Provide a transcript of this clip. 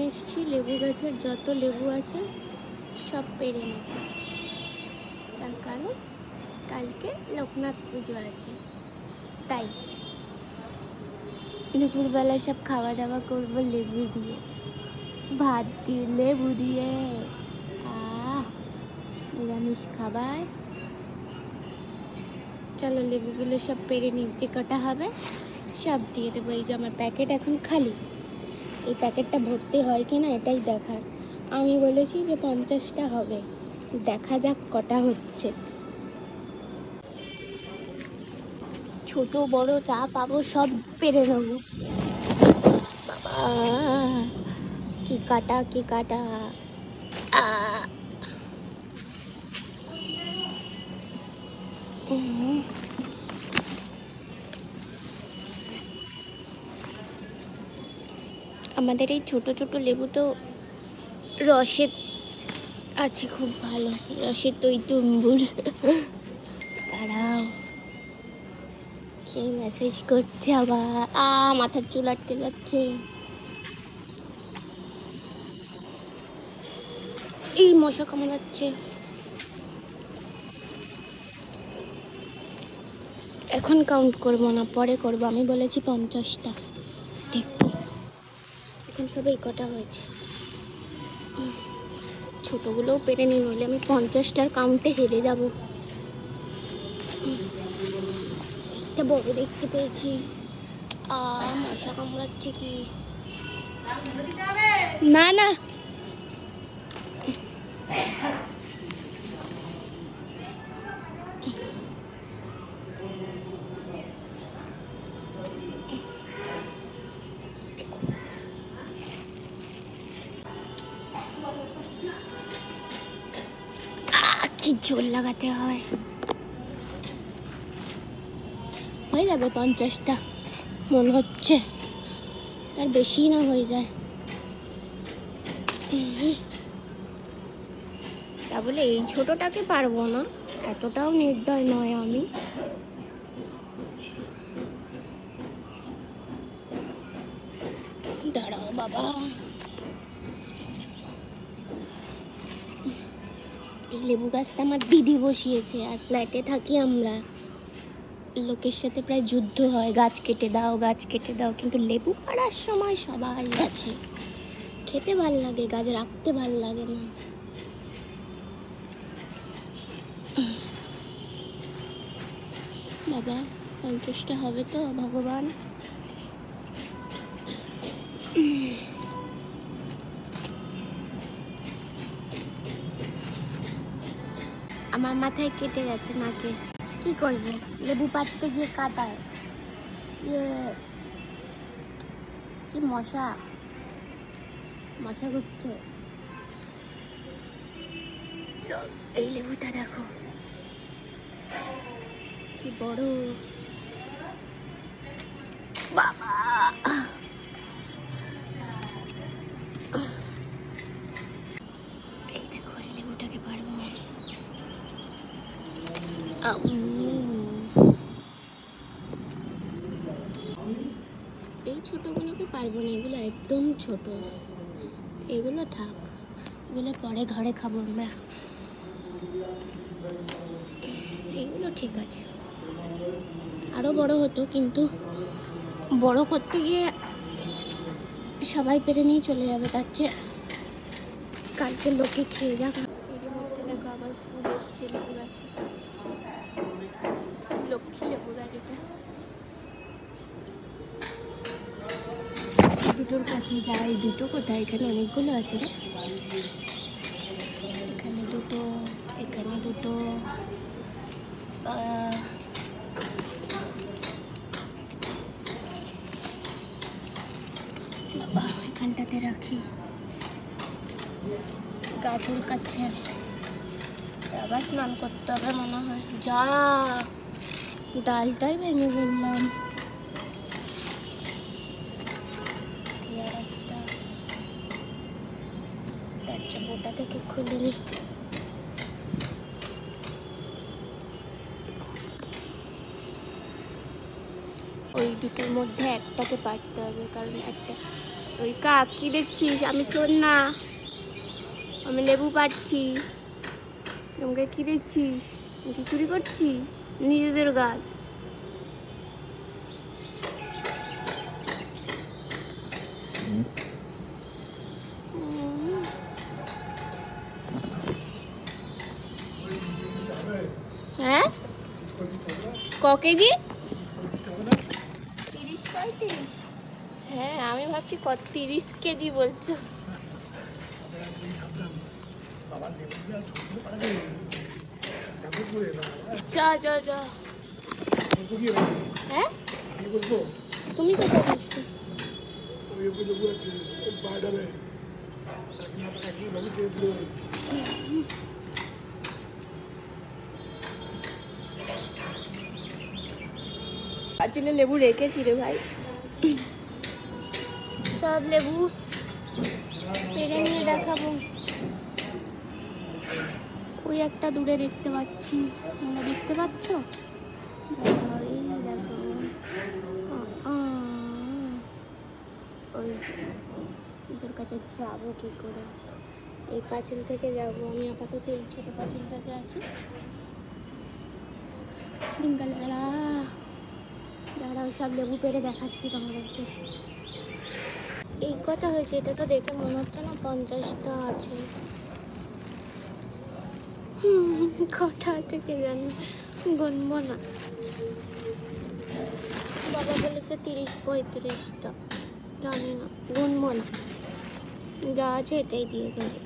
এসেছি লেবু গাছের যত লেবু আছে সব পেরে নিতে, তার কারণ কালকে লোকনাথ পুজো আছে। তাই দুপুরবেলা সব খাওয়া দাওয়া করবো লেবু দিয়ে, ভাত দিয়ে লেবু দিয়ে। নিরামিষ খাবার। চলো লেবুগুলো সব পেরে নিতে কটা হবে সব দিয়ে দেবো। এই যে আমার প্যাকেট এখন খালি, এই প্যাকেটটা ভর্তি হয় কিনা এটাই দেখার। আমি বলেছি যে 50টা হবে, দেখা যাক কটা হচ্ছে। ছোট বড় যা পাবো সব পেরে নেবো। বাবা কি কাটা কি কাটা। আমাদের এই ছোট ছোট লেবু তো রসে আছে খুব ভালো, রসে টইটুম্বুর। দাঁড়াও, কে মেসেজ করছে আবার? মাথার চুল আটকে যাচ্ছে। এই মশা কামড়াচ্ছে। এখন কাউন্ট করবো না, পরে করবো। আমি বলেছি 50টা, দেখবো। এখন সব এই কটা হয়েছে। ছোটগুলোও পেরে নি, নইলে আমি 50টার কাউন্টে হেরে যাব। একটা বড় দেখতে পেয়েছি। মশা কামড়াচ্ছে কি? না না, কি জোর লাগাতে হয়। হয়ে যাবে 50টা মনে হচ্ছে, তার বেশি না হয়ে যায়। তা বলে এই ছোটটাকে পারবো না, এতটাও নির্দয় নয় আমি। দাঁড়াও বাবা, এই লেবু গাছটা আমার দিদি বসিয়েছে, আর ফ্ল্যাটে থাকি আমরা। লোকের সাথে প্রায় যুদ্ধ হয়, গাছ কেটে দাও গাছ কেটে দাও, কিন্তু লেবু পাড়ার সময় সবাই আছে। খেতে ভাল লাগে, গাছ রাখতে ভাল লাগে না। বাবা 50টা হবে তো ভগবান? আমার মাথায় কেটে গেছে নাকে, কি করবো? লেবু পাড়তে গিয়ে কাটায়। কি মশা, মশা ঘুরছে। এই লেবুটা দেখো কি বড়। বাবা এই দেখো, এই লেবুটাকে পারবো। এই ছোটগুলোকে পারবো না, এগুলো একদম ছোট। এগুলো থাক, এগুলো পরে ঘরে খাবো আমরা। এগুলো ঠিক আছে, আরো বড় হতো, কিন্তু বড় করতে গিয়ে সবাই পেরে নিয়ে চলে যাবে, তার চেয়ে কালকে লোকে খেয়ে যাক। এর মধ্যে দেখো আবার ফুল এসছে লেবু গাছে, লক্ষ্মী লেবু গাছ এটা। দুটোর কাছে যাই, দুটো কোথায়? এখানে অনেকগুলো আছে রে। এখানে দুটো, এখানে দুটো, বাবা এখানটাতে রাখি। গাজর কাছে আবার স্নান করতে হবে মনে হয়। যা, ডালটাই ভেঙে ফেললাম। আর একটা, তার চেয়ে ওটা থেকে খুলে নি। ওই দুটোর মধ্যে একটাকে পারতে হবে, কারণ একটা ওই কাক কি দেখছিস? আমি চোর না, আমি লেবু পাড়ছি। তোমাকে কি দেখছিস? আমি কি চুরি করছি? নিজেদের গাছ। হ্যাঁ ক কেজি? 30-35। হ্যাঁ আমি ভাবছি 30 কেজি বলছো। যা যা যা। হ্যাঁ তুমি কোথায় বসছো? পাঁচিলে লেবু রেখেছি রে ভাই, সব লেবু পেরে নিয়ে দেখাবো। ওই একটা দূরে দেখতে পাচ্ছি, তোমরা দেখতে পাচ্ছ? এই দেখো, ওই ওদের কাছে যাবো কি করে? এই পাঁচিল থেকে যাবো আমি, আপাতত এই ছোট পাঁচিলটাতে আছি। দাঁড়াও, সব লেবু পেড়ে দেখাচ্ছি তোমাদেরকে। এই কথা হয়েছে, এটা তো দেখে মনে হচ্ছে না 50টা আছে। কটা আছে কে জানে, গুনবো না। বাবা বলেছে 30-35টা, জানি না, গুনবো না, যা আছে এটাই দিয়ে দেবো।